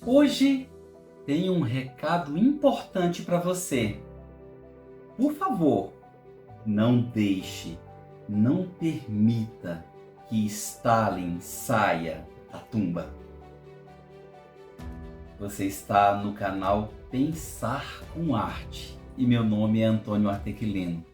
Hoje tenho um recado importante para você. Por favor, não permita que Stalin saia da tumba. Você está no canal Pensar com Arte e meu nome é Antônio Artequilino.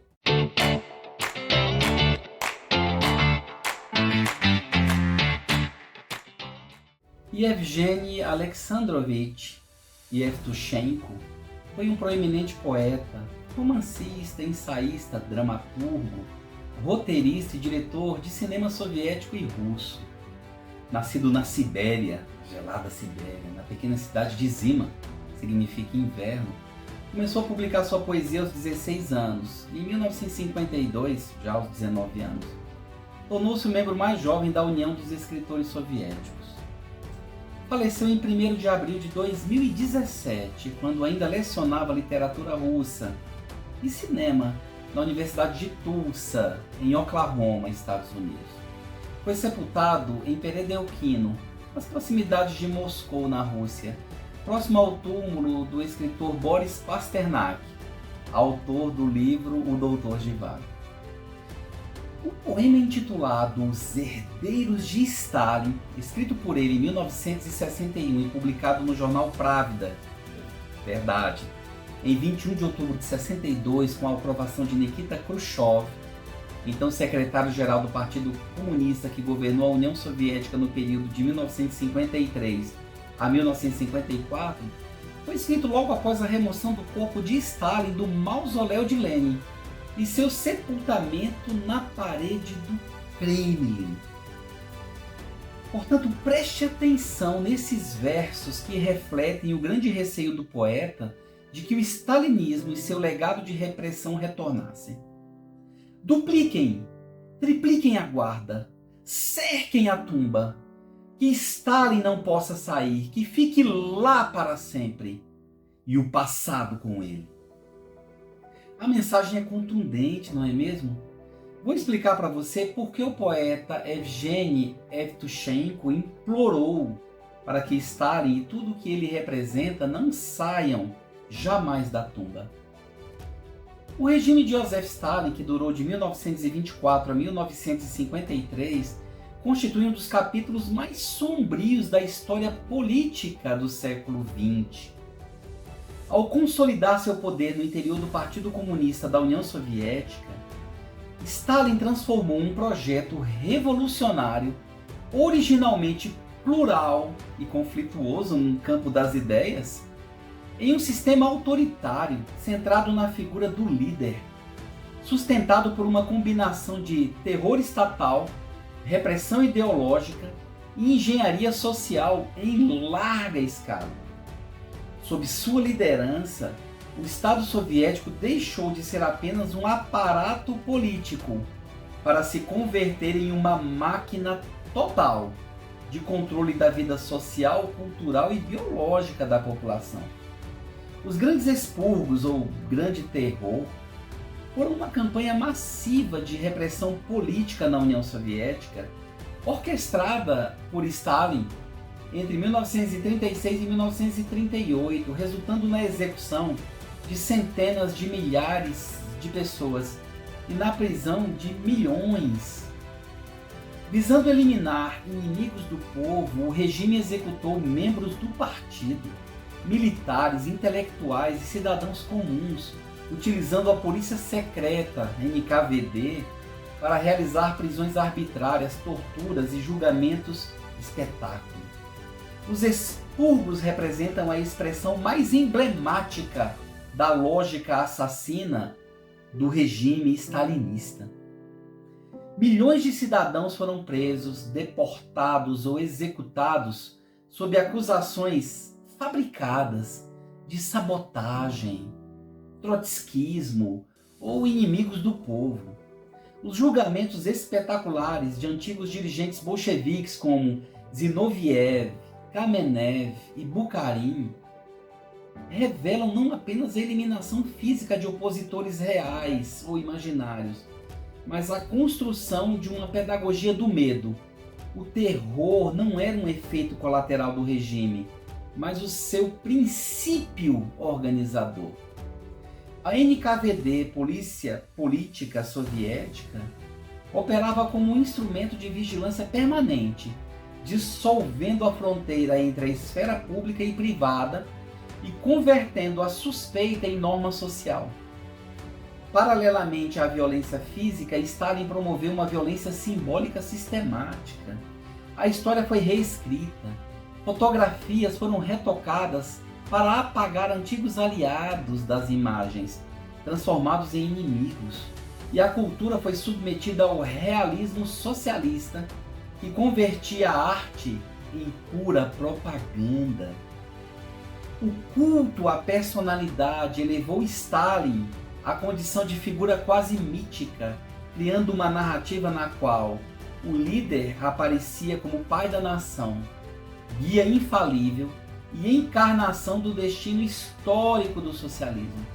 Yevgeny Alexandrovich Yevtushenko foi um proeminente poeta, romancista, ensaísta, dramaturgo, roteirista e diretor de cinema soviético e russo. Nascido na Sibéria, gelada Sibéria, na pequena cidade de Zima, que significa inverno, começou a publicar sua poesia aos 16 anos e em 1952, já aos 19 anos, tornou-se o membro mais jovem da União dos Escritores Soviéticos. Faleceu em 1º de abril de 2017, quando ainda lecionava literatura russa e cinema na Universidade de Tulsa, em Oklahoma, Estados Unidos. Foi sepultado em Peredelkino, nas proximidades de Moscou, na Rússia, próximo ao túmulo do escritor Boris Pasternak, autor do livro O Doutor Zhivago. O poema intitulado Os Herdeiros de Stalin, escrito por ele em 1961 e publicado no jornal Pravda, Verdade, em 21 de outubro de 62, com a aprovação de Nikita Khrushchev, então secretário-geral do Partido Comunista que governou a União Soviética no período de 1953 a 1954, foi escrito logo após a remoção do corpo de Stalin do mausoléu de Lenin e seu sepultamento na parede do Kremlin. Portanto, preste atenção nesses versos que refletem o grande receio do poeta de que o stalinismo e seu legado de repressão retornassem. Dupliquem, tripliquem a guarda, cerquem a tumba, que Stalin não possa sair, que fique lá para sempre, e o passado com ele. A mensagem é contundente, não é mesmo? Vou explicar para você por que o poeta Evgeny Yevtushenko implorou para que Stalin e tudo o que ele representa não saiam jamais da tumba. O regime de Joseph Stalin, que durou de 1924 a 1953, constitui um dos capítulos mais sombrios da história política do século XX. Ao consolidar seu poder no interior do Partido Comunista da União Soviética, Stalin transformou um projeto revolucionário, originalmente plural e conflituoso no campo das ideias, em um sistema autoritário centrado na figura do líder, sustentado por uma combinação de terror estatal, repressão ideológica e engenharia social em larga escala. Sob sua liderança, o Estado soviético deixou de ser apenas um aparato político para se converter em uma máquina total de controle da vida social, cultural e biológica da população. Os grandes expurgos ou grande terror foram uma campanha massiva de repressão política na União Soviética, orquestrada por Stalin entre 1936 e 1938, resultando na execução de centenas de milhares de pessoas e na prisão de milhões. Visando eliminar inimigos do povo, o regime executou membros do partido, militares, intelectuais e cidadãos comuns, utilizando a polícia secreta, NKVD, para realizar prisões arbitrárias, torturas e julgamentos espetáculo. Os expurgos representam a expressão mais emblemática da lógica assassina do regime stalinista. Milhões de cidadãos foram presos, deportados ou executados sob acusações fabricadas de sabotagem, trotskismo ou inimigos do povo. Os julgamentos espetaculares de antigos dirigentes bolcheviques como Zinoviev, Kamenev e Bukharin revelam não apenas a eliminação física de opositores reais ou imaginários, mas a construção de uma pedagogia do medo. O terror não era um efeito colateral do regime, mas o seu princípio organizador. A NKVD, Polícia Política Soviética, operava como um instrumento de vigilância permanente, dissolvendo a fronteira entre a esfera pública e privada e convertendo a suspeita em norma social. Paralelamente à violência física, Stalin promoveu uma violência simbólica sistemática. A história foi reescrita, fotografias foram retocadas para apagar antigos aliados das imagens, transformados em inimigos, e a cultura foi submetida ao realismo socialista, que convertia a arte em pura propaganda. O culto à personalidade elevou Stalin à condição de figura quase mítica, criando uma narrativa na qual o líder aparecia como pai da nação, guia infalível e encarnação do destino histórico do socialismo.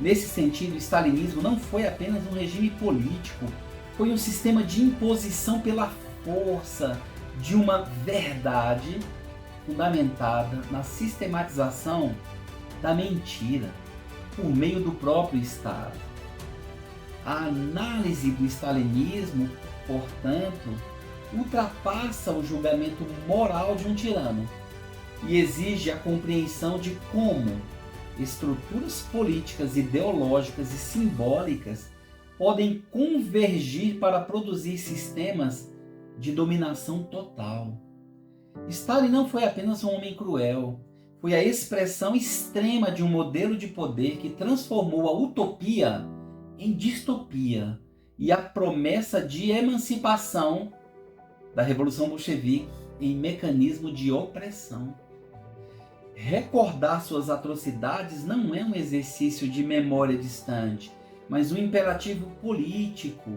Nesse sentido, o stalinismo não foi apenas um regime político, foi um sistema de imposição pela força de uma verdade fundamentada na sistematização da mentira por meio do próprio Estado. A análise do stalinismo, portanto, ultrapassa o julgamento moral de um tirano e exige a compreensão de como estruturas políticas, ideológicas e simbólicas podem convergir para produzir sistemas de dominação total. Stalin não foi apenas um homem cruel, foi a expressão extrema de um modelo de poder que transformou a utopia em distopia e a promessa de emancipação da Revolução Bolchevique em mecanismo de opressão. Recordar suas atrocidades não é um exercício de memória distante, mas um imperativo político,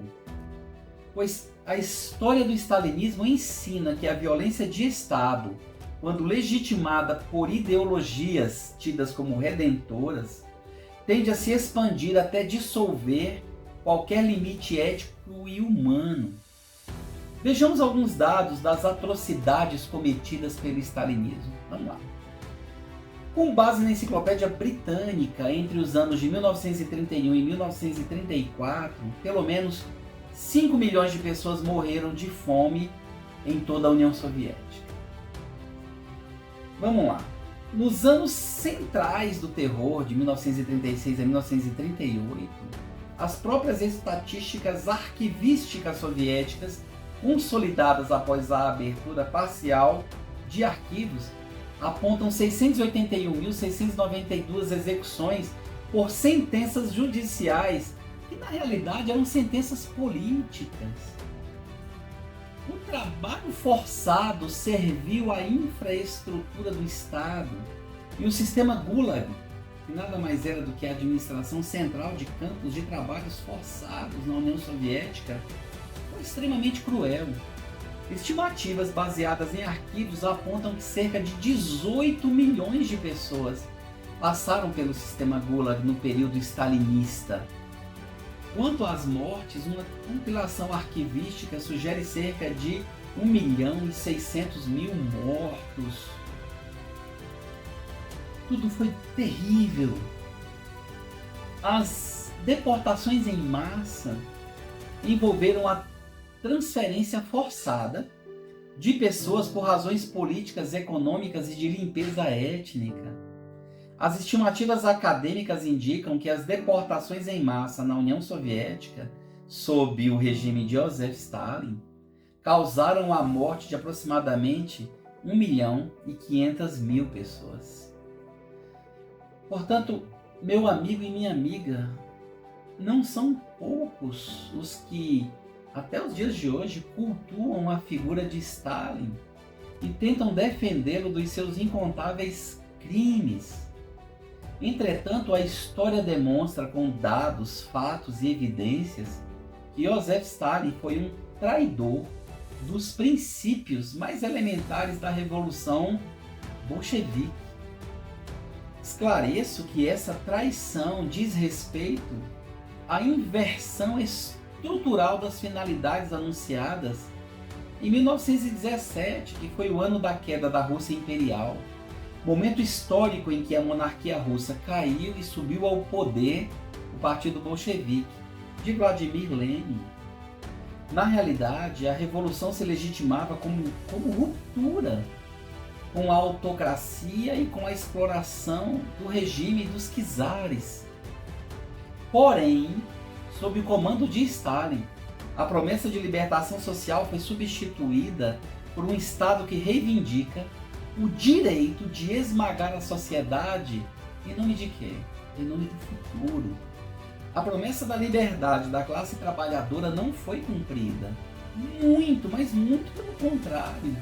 pois a história do stalinismo ensina que a violência de Estado, quando legitimada por ideologias tidas como redentoras, tende a se expandir até dissolver qualquer limite ético e humano. Vejamos alguns dados das atrocidades cometidas pelo stalinismo. Vamos lá. Com base na Enciclopédia Britânica, entre os anos de 1931 e 1934, pelo menos 5 milhões de pessoas morreram de fome em toda a União Soviética. Vamos lá. Nos anos centrais do terror, de 1936 a 1938, as próprias estatísticas arquivísticas soviéticas, consolidadas após a abertura parcial de arquivos, apontam 681.692 execuções por sentenças judiciais, que na realidade eram sentenças políticas. O trabalho forçado serviu à infraestrutura do Estado e o sistema Gulag, que nada mais era do que a administração central de campos de trabalhos forçados na União Soviética, foi extremamente cruel. Estimativas baseadas em arquivos apontam que cerca de 18 milhões de pessoas passaram pelo sistema Gulag no período stalinista. Quanto às mortes, uma compilação arquivística sugere cerca de 1.600.000 mortos. Tudo foi terrível. As deportações em massa envolveram a transferência forçada de pessoas por razões políticas, econômicas e de limpeza étnica. As estimativas acadêmicas indicam que as deportações em massa na União Soviética, sob o regime de Joseph Stalin, causaram a morte de aproximadamente 1.500.000 pessoas. Portanto, meu amigo e minha amiga, não são poucos os que, até os dias de hoje, cultuam a figura de Stalin e tentam defendê-lo dos seus incontáveis crimes. Entretanto, a história demonstra com dados, fatos e evidências que Joseph Stalin foi um traidor dos princípios mais elementares da Revolução Bolchevique. Esclareço que essa traição diz respeito à inversão estrutural das finalidades anunciadas em 1917, que foi o ano da queda da Rússia Imperial, Momento histórico em que a monarquia russa caiu e subiu ao poder o Partido Bolchevique, de Vladimir Lenin. Na realidade, a revolução se legitimava como ruptura com a autocracia e com a exploração do regime dos czares. Porém, sob o comando de Stalin, a promessa de libertação social foi substituída por um Estado que reivindica o direito de esmagar a sociedade em nome de quê? Em nome do futuro. A promessa da liberdade da classe trabalhadora não foi cumprida. Muito, mas muito pelo contrário.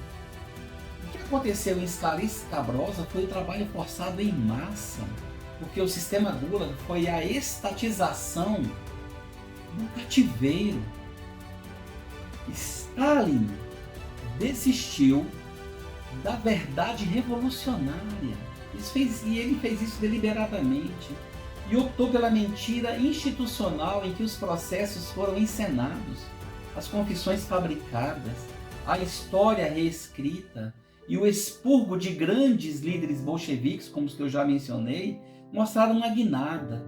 O que aconteceu em escala escabrosa foi o trabalho forçado em massa, porque o sistema Gulag foi a estatização do cativeiro. Stalin desistiu da verdade revolucionária. Ele fez isso deliberadamente e optou pela mentira institucional em que os processos foram encenados, as confissões fabricadas, a história reescrita e o expurgo de grandes líderes bolcheviques, como os que eu já mencionei, mostraram uma guinada.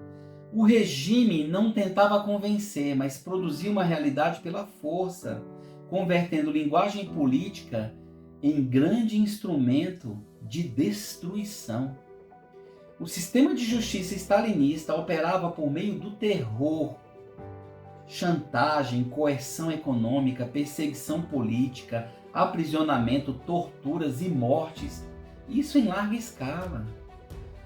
O regime não tentava convencer, mas produzia uma realidade pela força, convertendo linguagem política em grande instrumento de destruição. O sistema de justiça stalinista operava por meio do terror, chantagem, coerção econômica, perseguição política, aprisionamento, torturas e mortes, isso em larga escala.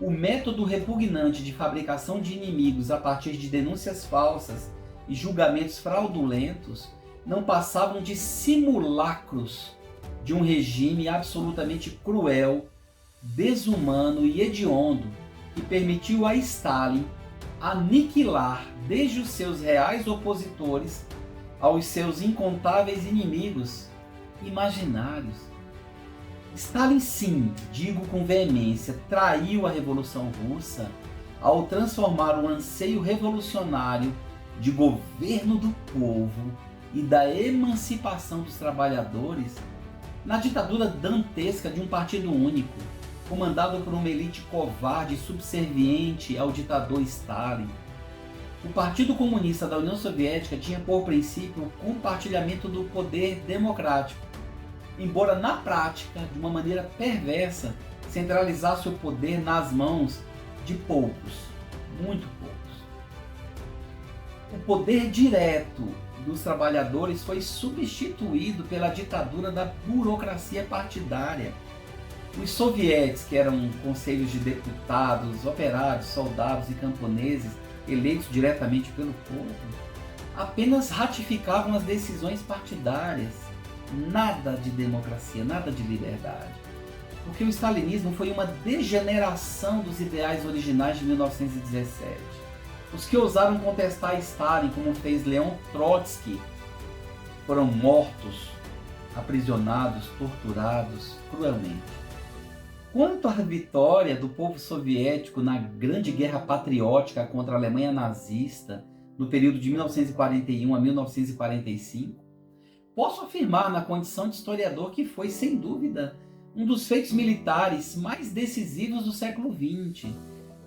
O método repugnante de fabricação de inimigos a partir de denúncias falsas e julgamentos fraudulentos não passavam de simulacros de um regime absolutamente cruel, desumano e hediondo que permitiu a Stalin aniquilar desde os seus reais opositores aos seus incontáveis inimigos imaginários. Stalin, sim, digo com veemência, traiu a Revolução Russa ao transformar o anseio revolucionário de governo do povo e da emancipação dos trabalhadores na ditadura dantesca de um partido único, comandado por uma elite covarde e subserviente ao ditador Stalin. O Partido Comunista da União Soviética tinha por princípio o compartilhamento do poder democrático, embora na prática, de uma maneira perversa, centralizasse o poder nas mãos de poucos, muito poucos. O poder direto dos trabalhadores foi substituído pela ditadura da burocracia partidária. Os sovietes, que eram conselhos de deputados, operários, soldados e camponeses eleitos diretamente pelo povo, apenas ratificavam as decisões partidárias. Nada de democracia, nada de liberdade. Porque o stalinismo foi uma degeneração dos ideais originais de 1917. Os que ousaram contestar Stalin, como fez Leon Trotsky, foram mortos, aprisionados, torturados cruelmente. Quanto à vitória do povo soviético na Grande Guerra Patriótica contra a Alemanha nazista, no período de 1941 a 1945, posso afirmar na condição de historiador que foi, sem dúvida, um dos feitos militares mais decisivos do século XX.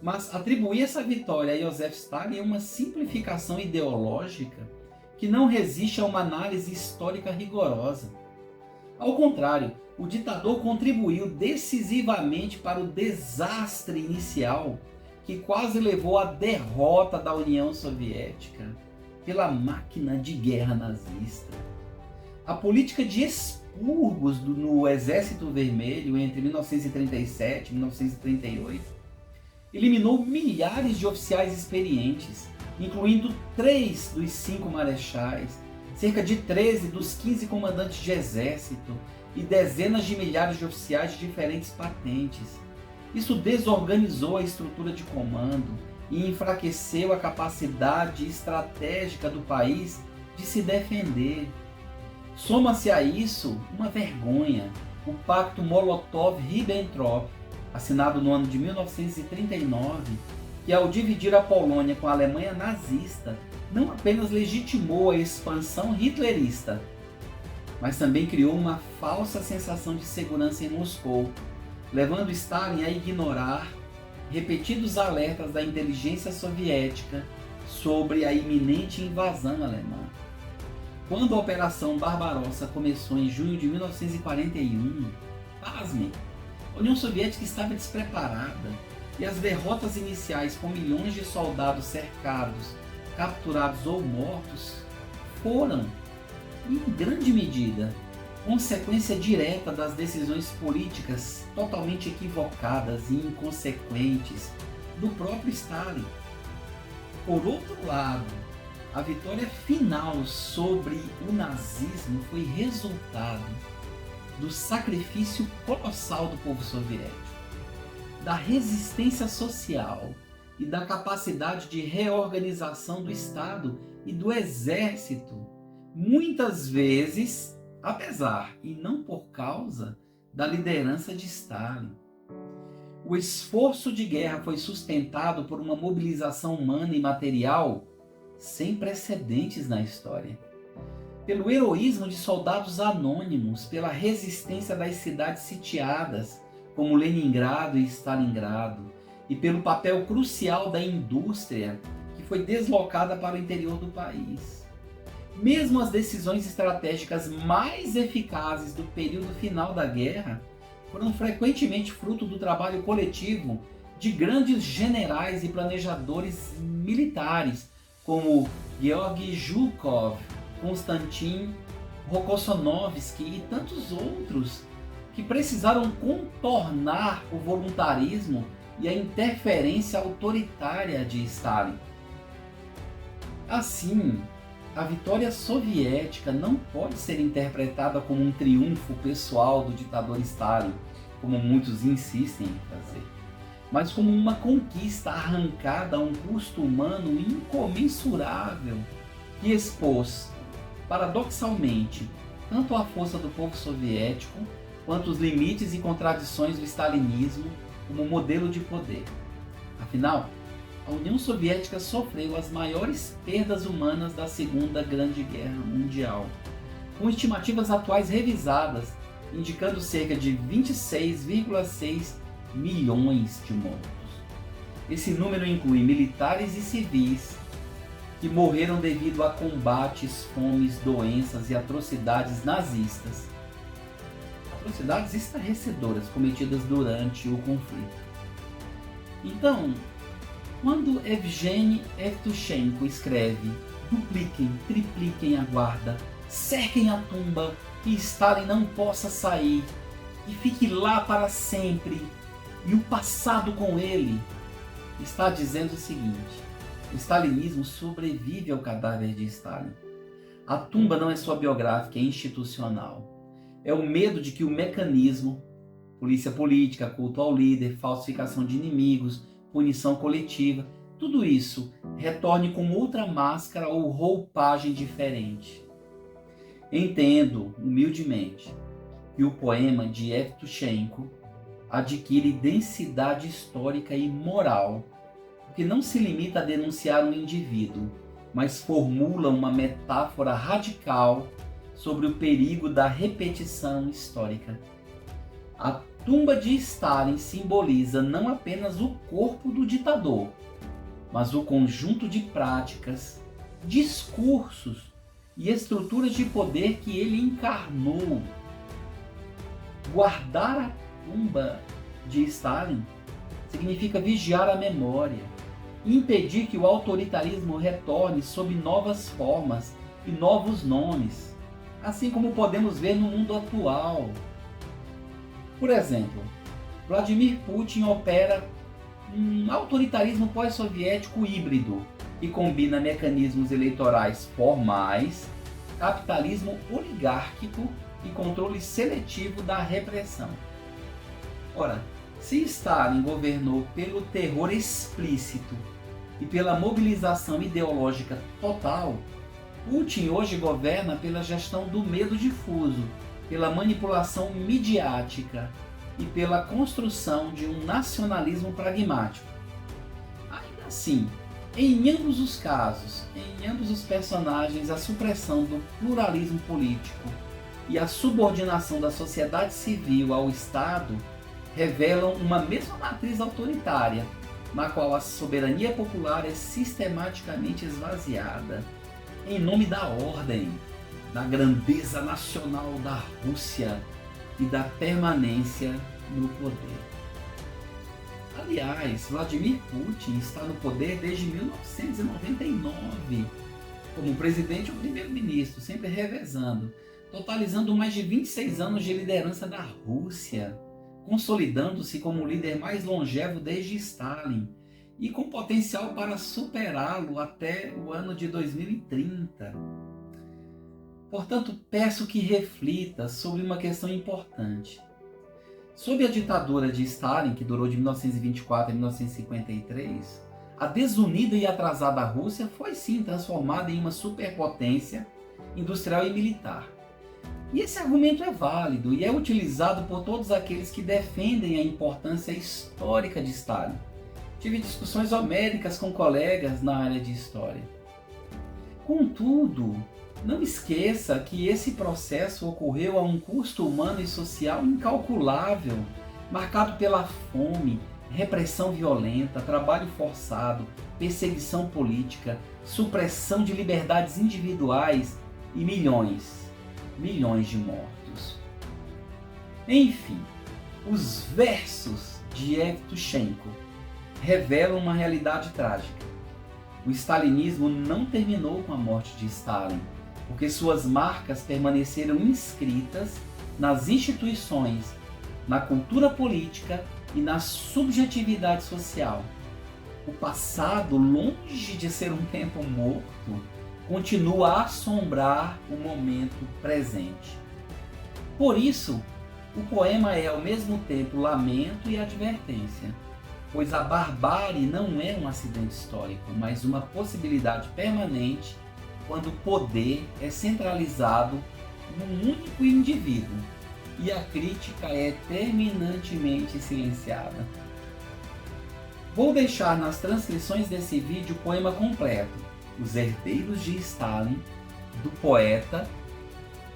Mas atribuir essa vitória a Joseph Stalin é uma simplificação ideológica que não resiste a uma análise histórica rigorosa. Ao contrário, o ditador contribuiu decisivamente para o desastre inicial que quase levou à derrota da União Soviética pela máquina de guerra nazista. A política de expurgos no Exército Vermelho entre 1937 e 1938 eliminou milhares de oficiais experientes, incluindo 3 dos 5 marechais, cerca de 13 dos 15 comandantes de exército e dezenas de milhares de oficiais de diferentes patentes. Isso desorganizou a estrutura de comando e enfraqueceu a capacidade estratégica do país de se defender. Soma-se a isso uma vergonha, o Pacto Molotov-Ribbentrop, assinado no ano de 1939, que ao dividir a Polônia com a Alemanha nazista, não apenas legitimou a expansão hitlerista, mas também criou uma falsa sensação de segurança em Moscou, levando Stalin a ignorar repetidos alertas da inteligência soviética sobre a iminente invasão alemã. Quando a Operação Barbarossa começou em junho de 1941, pasmem, a União Soviética estava despreparada e as derrotas iniciais com milhões de soldados cercados, capturados ou mortos foram, em grande medida, consequência direta das decisões políticas totalmente equivocadas e inconsequentes do próprio Stalin. Por outro lado, a vitória final sobre o nazismo foi resultado do sacrifício colossal do povo soviético, da resistência social e da capacidade de reorganização do Estado e do exército, muitas vezes, apesar e não por causa da liderança de Stalin. O esforço de guerra foi sustentado por uma mobilização humana e material sem precedentes na história. Pelo heroísmo de soldados anônimos, pela resistência das cidades sitiadas, como Leningrado e Stalingrado, e pelo papel crucial da indústria que foi deslocada para o interior do país. Mesmo as decisões estratégicas mais eficazes do período final da guerra foram frequentemente fruto do trabalho coletivo de grandes generais e planejadores militares, como Georgy Zhukov, Konstantin Rokossovsky e tantos outros, que precisaram contornar o voluntarismo e a interferência autoritária de Stalin. Assim, a vitória soviética não pode ser interpretada como um triunfo pessoal do ditador Stalin, como muitos insistem em fazer, mas como uma conquista arrancada a um custo humano incomensurável que expôs, paradoxalmente, tanto a força do povo soviético quanto os limites e contradições do stalinismo como modelo de poder. Afinal, a União Soviética sofreu as maiores perdas humanas da Segunda Grande Guerra Mundial, com estimativas atuais revisadas, indicando cerca de 26,6 milhões de mortos. Esse número inclui militares e civis que morreram devido a combates, fomes, doenças e atrocidades nazistas. Atrocidades estarrecedoras cometidas durante o conflito. Então, quando Evgeny Evtushenko escreve: dupliquem, tripliquem a guarda, cerquem a tumba, que Stalin não possa sair, e fique lá para sempre, e o passado com ele, está dizendo o seguinte: o stalinismo sobrevive ao cadáver de Stalin. A tumba não é só biográfica, é institucional. É o medo de que o mecanismo, polícia política, culto ao líder, falsificação de inimigos, punição coletiva, tudo isso retorne com outra máscara ou roupagem diferente. Entendo, humildemente, que o poema de Evtushenko adquire densidade histórica e moral, porque não se limita a denunciar um indivíduo, mas formula uma metáfora radical sobre o perigo da repetição histórica. A tumba de Stalin simboliza não apenas o corpo do ditador, mas o conjunto de práticas, discursos e estruturas de poder que ele encarnou. Guardar a tumba de Stalin significa vigiar a memória, impedir que o autoritarismo retorne sob novas formas e novos nomes, assim como podemos ver no mundo atual. Por exemplo, Vladimir Putin opera um autoritarismo pós-soviético híbrido que combina mecanismos eleitorais formais, capitalismo oligárquico e controle seletivo da repressão. Ora, se Stalin governou pelo terror explícito e pela mobilização ideológica total, Putin hoje governa pela gestão do medo difuso, pela manipulação midiática e pela construção de um nacionalismo pragmático. Ainda assim, em ambos os casos, em ambos os personagens, a supressão do pluralismo político e a subordinação da sociedade civil ao Estado revelam uma mesma matriz autoritária, na qual a soberania popular é sistematicamente esvaziada em nome da ordem, da grandeza nacional da Rússia e da permanência no poder. Aliás, Vladimir Putin está no poder desde 1999, como presidente ou primeiro-ministro, sempre revezando, totalizando mais de 26 anos de liderança da Rússia, consolidando-se como o líder mais longevo desde Stalin e com potencial para superá-lo até o ano de 2030. Portanto, peço que reflita sobre uma questão importante. Sob a ditadura de Stalin, que durou de 1924 a 1953, a desunida e atrasada Rússia foi sim transformada em uma superpotência industrial e militar. E esse argumento é válido e é utilizado por todos aqueles que defendem a importância histórica de Stalin. Tive discussões homéricas com colegas na área de história. Contudo, não esqueça que esse processo ocorreu a um custo humano e social incalculável, marcado pela fome, repressão violenta, trabalho forçado, perseguição política, supressão de liberdades individuais e milhões de mortos. Enfim, os versos de Evtushenko revelam uma realidade trágica. O stalinismo não terminou com a morte de Stalin, porque suas marcas permaneceram inscritas nas instituições, na cultura política e na subjetividade social. O passado, longe de ser um tempo morto, continua a assombrar o momento presente. Por isso, o poema é ao mesmo tempo lamento e advertência, pois a barbárie não é um acidente histórico, mas uma possibilidade permanente quando o poder é centralizado num único indivíduo e a crítica é terminantemente silenciada. Vou deixar nas transcrições desse vídeo o poema completo, Os Herdeiros de Stalin, do poeta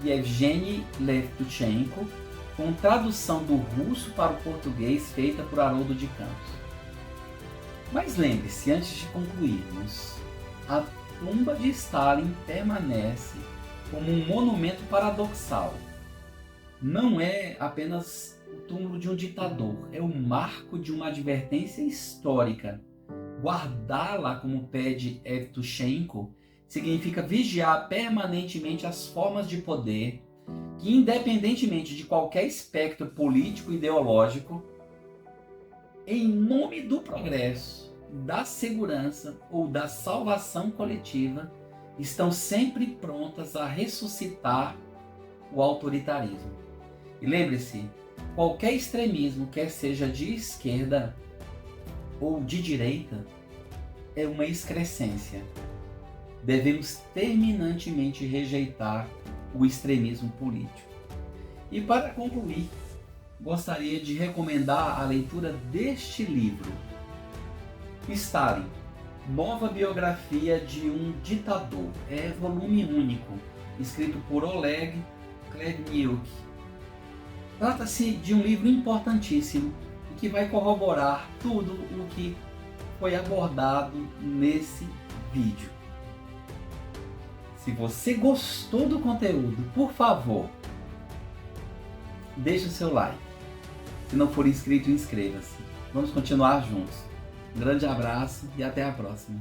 Yevgeny Evtushenko, com tradução do russo para o português feita por Haroldo de Campos. Mas lembre-se, antes de concluirmos, a tumba de Stalin permanece como um monumento paradoxal. Não é apenas o túmulo de um ditador, é o marco de uma advertência histórica. Guardá-la, como pede Evtushenko, significa vigiar permanentemente as formas de poder que, independentemente de qualquer espectro político e ideológico, em nome do progresso, da segurança ou da salvação coletiva, estão sempre prontas a ressuscitar o autoritarismo. E lembre-se, qualquer extremismo, quer seja de esquerda ou de direita, é uma excrescência. Devemos terminantemente rejeitar o extremismo político. E para concluir, gostaria de recomendar a leitura deste livro, Stalin, Nova Biografia de um Ditador. É volume único, escrito por Oleg Khlevniuk. Trata-se de um livro importantíssimo e que vai corroborar tudo o que foi abordado nesse vídeo. Se você gostou do conteúdo, por favor, deixe o seu like. Se não for inscrito, inscreva-se. Vamos continuar juntos. Um grande abraço e até a próxima.